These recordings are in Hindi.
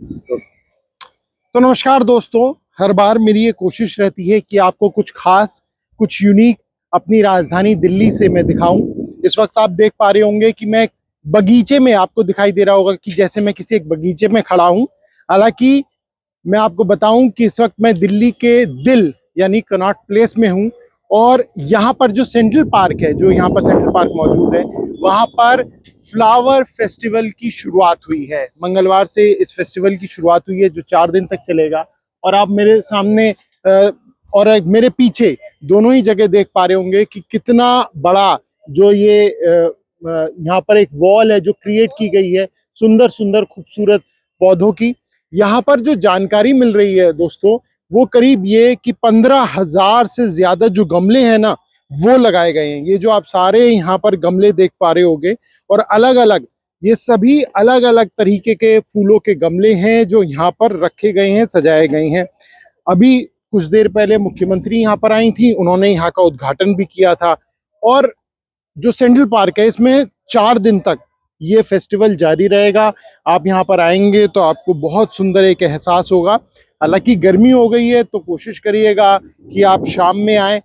तो नमस्कार दोस्तों, हर बार मेरी ये कोशिश रहती है कि आपको कुछ खास, कुछ यूनिक अपनी राजधानी दिल्ली से मैं दिखाऊं। इस वक्त आप देख पा रहे होंगे कि मैं बगीचे में, आपको दिखाई दे रहा होगा कि जैसे मैं किसी एक बगीचे में खड़ा हूं। हालांकि मैं आपको बताऊं कि इस वक्त मैं दिल्ली के दिल यानी कनॉट प्लेस में हूं और यहाँ पर जो सेंट्रल पार्क है, जो यहाँ पर सेंट्रल पार्क मौजूद है, वहाँ पर फ्लावर फेस्टिवल की शुरुआत हुई है। मंगलवार से इस फेस्टिवल की शुरुआत हुई है जो 4 दिन तक चलेगा। और आप मेरे सामने और मेरे पीछे दोनों ही जगह देख पा रहे होंगे कि कितना बड़ा जो ये यहाँ पर एक वॉल है जो क्रिएट की गई है सुंदर सुंदर खूबसूरत पौधों की। यहाँ पर जो जानकारी मिल रही है दोस्तों, वो करीब ये कि 15,000 से ज्यादा जो गमले हैं ना, वो लगाए गए हैं। ये जो आप सारे यहाँ पर गमले देख पा रहे होंगे और अलग अलग, ये सभी अलग अलग तरीके के फूलों के गमले हैं जो यहाँ पर रखे गए हैं, सजाए गए हैं। अभी कुछ देर पहले मुख्यमंत्री यहाँ पर आई थी, उन्होंने यहाँ का उद्घाटन भी किया था। और जो सेंट्रल पार्क है, इसमें 4 दिन तक ये फेस्टिवल जारी रहेगा। आप यहाँ पर आएंगे तो आपको बहुत सुंदर एक एहसास होगा। हालांकि गर्मी हो गई है तो कोशिश करिएगा कि आप शाम में आए,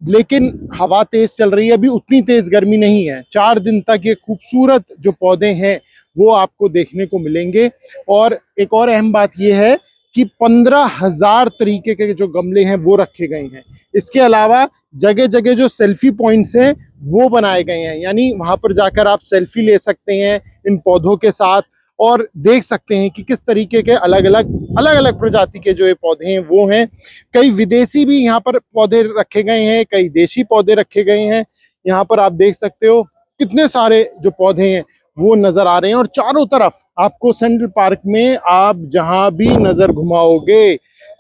लेकिन हवा तेज चल रही है, अभी उतनी तेज गर्मी नहीं है। 4 दिन तक ये खूबसूरत जो पौधे हैं वो आपको देखने को मिलेंगे। और एक और अहम बात यह है कि 15,000 तरीके के जो गमले हैं वो रखे गए हैं। इसके अलावा जगह जगह जो सेल्फी पॉइंट्स हैं वो बनाए गए हैं, यानी वहां पर जाकर आप सेल्फी ले सकते हैं इन पौधों के साथ और देख सकते हैं कि किस तरीके के अलग अलग प्रजाति के जो ये पौधे हैं वो हैं। कई विदेशी भी यहाँ पर पौधे रखे गए हैं, कई देशी पौधे रखे गए हैं। यहाँ पर आप देख सकते हो कितने सारे जो पौधे हैं वो नजर आ रहे हैं। और चारों तरफ आपको सेंट्रल पार्क में आप जहां भी नजर घुमाओगे,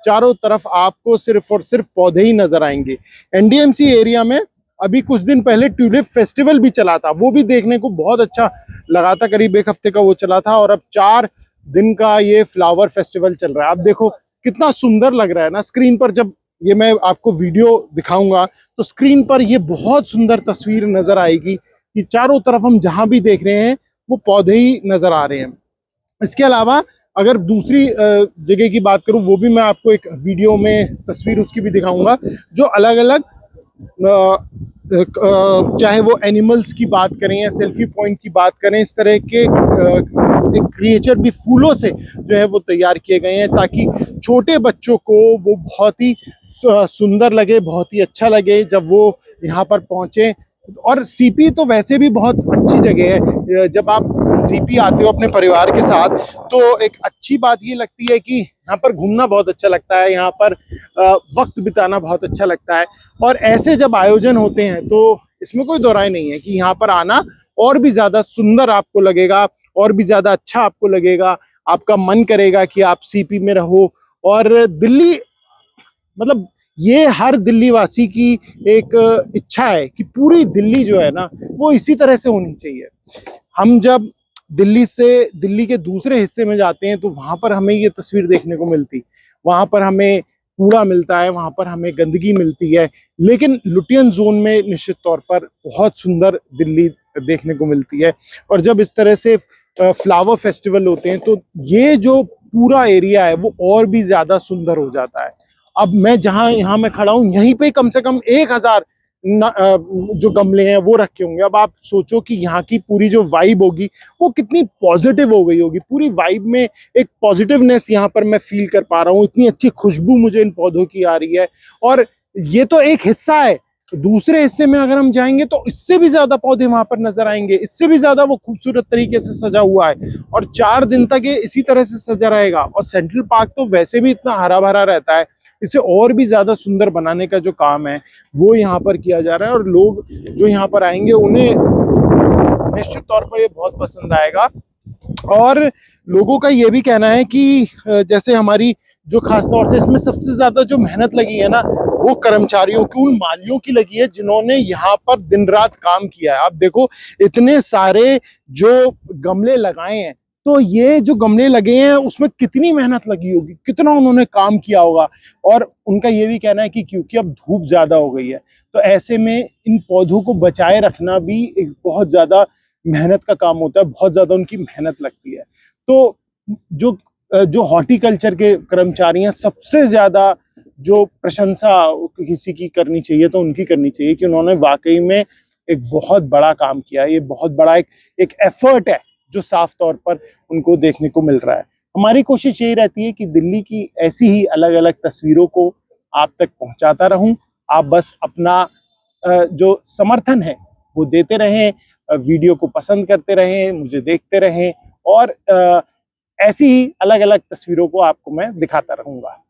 चारों तरफ आपको सिर्फ और सिर्फ पौधे ही नजर आएंगे। एनडीएमसी एरिया में अभी कुछ दिन पहले ट्यूलिप फेस्टिवल भी चला था, वो भी देखने को बहुत अच्छा लगा था। करीब 1 हफ्ते का वो चला था और अब 4 दिन का ये फ्लावर फेस्टिवल चल रहा है। आप देखो कितना सुंदर लग रहा है ना। स्क्रीन पर जब ये मैं आपको वीडियो दिखाऊंगा तो स्क्रीन पर ये बहुत सुंदर तस्वीर नजर आएगी कि चारों तरफ हम जहां भी देख रहे हैं वो पौधे ही नजर आ रहे हैं। इसके अलावा अगर दूसरी जगह की बात करूं, वो भी मैं आपको एक वीडियो में तस्वीर उसकी भी दिखाऊंगा, जो अलग अलग चाहे वो एनिमल्स की बात करें या सेल्फी पॉइंट की बात करें, इस तरह के एक क्रिएचर भी फूलों से जो है वो तैयार किए गए हैं ताकि छोटे बच्चों को वो बहुत ही सुंदर लगे, बहुत ही अच्छा लगे जब वो यहाँ पर पहुंचे। और सीपी तो वैसे भी बहुत अच्छी जगह है। जब आप सीपी आते हो अपने परिवार के साथ तो एक अच्छी बात ये लगती है कि यहाँ पर घूमना बहुत अच्छा लगता है, यहाँ पर वक्त बिताना बहुत अच्छा लगता है। और ऐसे जब आयोजन होते हैं तो इसमें कोई दो राय नहीं है कि यहाँ पर आना और भी ज्यादा सुंदर आपको लगेगा, और भी ज्यादा अच्छा आपको लगेगा। आपका मन करेगा कि आप सीपी में रहो। और दिल्ली, मतलब ये हर दिल्ली वासी की एक इच्छा है कि पूरी दिल्ली जो है ना वो इसी तरह से होनी चाहिए। हम जब दिल्ली से दिल्ली के दूसरे हिस्से में जाते हैं तो वहां पर हमें ये तस्वीर देखने को मिलती, वहां पर हमें कूड़ा मिलता है, वहां पर हमें गंदगी मिलती है। लेकिन लुटियन जोन में निश्चित तौर पर बहुत सुंदर दिल्ली देखने को मिलती है। और जब इस तरह से फ्लावर फेस्टिवल होते हैं तो ये जो पूरा एरिया है वो और भी ज्यादा सुंदर हो जाता है। अब मैं जहां यहाँ मैं खड़ा हूं, यहीं पे कम से कम 1,000 जो गमले हैं वो रखे होंगे। अब आप सोचो कि यहाँ की पूरी जो वाइब होगी वो कितनी पॉजिटिव हो गई होगी। पूरी वाइब में एक पॉजिटिवनेस यहाँ पर मैं फील कर पा रहा हूँ। इतनी अच्छी खुशबू मुझे इन पौधों की आ रही है। और ये तो एक हिस्सा है, दूसरे हिस्से में अगर हम जाएंगे तो इससे भी ज्यादा पौधे वहां पर नजर आएंगे, इससे भी ज्यादा वो खूबसूरत तरीके से सजा हुआ है। और 4 दिन तक ये इसी तरह से सजा रहेगा। और सेंट्रल पार्क तो वैसे भी इतना हरा भरा रहता है, इसे और भी ज्यादा सुंदर बनाने का जो काम है वो यहाँ पर किया जा रहा है। और लोग जो यहाँ पर आएंगे उन्हें निश्चित तौर पर ये बहुत पसंद आएगा। और लोगों का ये भी कहना है कि जैसे हमारी जो खास तौर से इसमें सबसे ज्यादा जो मेहनत लगी है ना वो कर्मचारियों की, उन मालियों की लगी है जिन्होंने यहाँ पर दिन रात काम किया है। आप देखो इतने सारे जो गमले लगाए हैं, तो ये जो गमले लगे हैं उसमें कितनी मेहनत लगी होगी, कितना उन्होंने काम किया होगा। और उनका ये भी कहना है कि क्योंकि अब धूप ज्यादा हो गई है तो ऐसे में इन पौधों को बचाए रखना भी एक बहुत ज्यादा मेहनत का काम होता है, बहुत ज्यादा उनकी मेहनत लगती है। तो जो जो हॉर्टिकल्चर के कर्मचारी हैं, सबसे ज्यादा जो प्रशंसा किसी की करनी चाहिए तो उनकी करनी चाहिए कि उन्होंने वाकई में एक बहुत बड़ा काम किया है। ये बहुत बड़ा एक एफर्ट है जो साफ तौर पर उनको देखने को मिल रहा है। हमारी कोशिश यही रहती है कि दिल्ली की ऐसी ही अलग अलग तस्वीरों को आप तक पहुंचाता रहूं। आप बस अपना जो समर्थन है वो देते रहें, वीडियो को पसंद करते रहें, मुझे देखते रहें और ऐसी ही अलग अलग तस्वीरों को आपको मैं दिखाता रहूंगा।